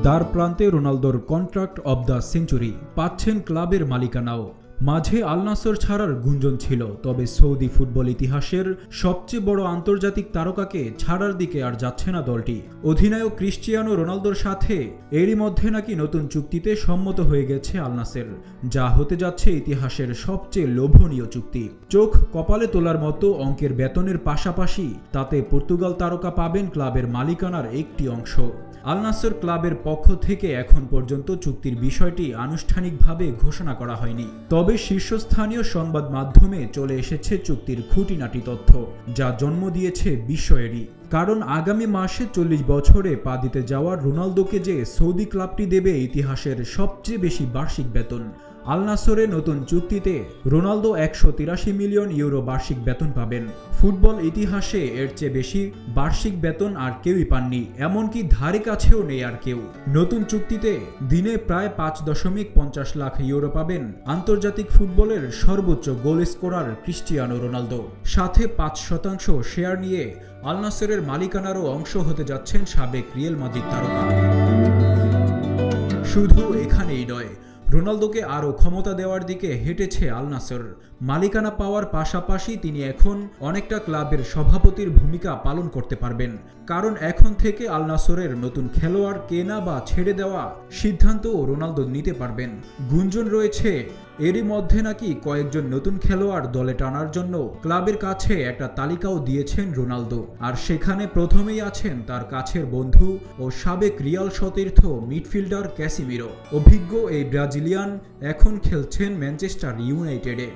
দ্বার প্রান্তে রোনালদোর কন্ট্রাক্ট অব দ্য সেঞ্চুরি পাচ্ছেন ক্লাবের মালিকানাও। মাঝে আল নাসর ছাড়ার গুঞ্জন ছিল, তবে সৌদি ফুটবল ইতিহাসের সবচেয়ে বড় আন্তর্জাতিক তারকাকে ছাড়ার দিকে আর যাচ্ছে না দলটি। অধিনায়ক ক্রিস্টিয়ানো রোনালদোর সাথে এরই মধ্যে নাকি নতুন চুক্তিতে সম্মত হয়ে গেছে আল নাসের, যা হতে যাচ্ছে ইতিহাসের সবচেয়ে লোভনীয় চুক্তি। চোখ কপালে তোলার মতো অঙ্কের বেতনের পাশাপাশি তাতে পর্তুগাল তারকা পাবেন ক্লাবের মালিকানার একটি অংশ। আল নাসর ক্লাবের পক্ষ থেকে এখন পর্যন্ত চুক্তির বিষয়টি আনুষ্ঠানিকভাবে ঘোষণা করা হয়নি, তবে শীর্ষস্থানীয় সংবাদ মাধ্যমে চলে এসেছে চুক্তির খুঁটিনাটি তথ্য, যা জন্ম দিয়েছে বিস্ময়েরই। কারণ আগামী মাসে 40 বছরে পা দিতে যাওয়ার রোনালদোকে যে সৌদি ক্লাবটি দেবে ইতিহাসের সবচেয়ে বেশি বার্ষিক বেতন। আল নাসরের নতুন চুক্তিতে রোনালদো 183 মিলিয়ন ইউরো বার্ষিক বেতন পাবেন। ফুটবল ইতিহাসে এর চেয়ে বেশি বার্ষিক বেতন আর কেউই পাননি, এমনকি ধারে কাছেও নেই আর কেউ। নতুন চুক্তিতে দিনে প্রায় 5.50 লাখ ইউরো পাবেন আন্তর্জাতিক ফুটবলের সর্বোচ্চ গোল স্কোরার ক্রিস্টিয়ানো রোনালদো। সাথে 5% শেয়ার নিয়ে আল নাসরের মালিকানারও অংশ হতে যাচ্ছেন সাবেক রিয়াল মাদ্রিদ তারকা। শুধু এখানেই নয়, রোনালদোকে আরও ক্ষমতা দেওয়ার দিকে হেঁটেছে আল নাসর। মালিকানা পাওয়ার পাশাপাশি তিনি এখন অনেকটা ক্লাবের সভাপতির ভূমিকা পালন করতে পারবেন, কারণ এখন থেকে আল নাসরের নতুন খেলোয়াড় কেনা বা ছেড়ে দেওয়া সিদ্ধান্তও রোনালদো নিতে পারবেন। গুঞ্জন রয়েছে এরই মধ্যে নাকি কয়েকজন নতুন খেলোয়াড় দলে টানার জন্য ক্লাবের কাছে একটা তালিকাও দিয়েছেন রোনালদো, আর সেখানে প্রথমেই আছেন তার কাছের বন্ধু ও সাবেক রিয়াল সতীর্থ মিডফিল্ডার ক্যাসিমিরো। অভিজ্ঞ এই ব্রাজিলিয়ান এখন খেলছেন ম্যানচেস্টার ইউনাইটেডে।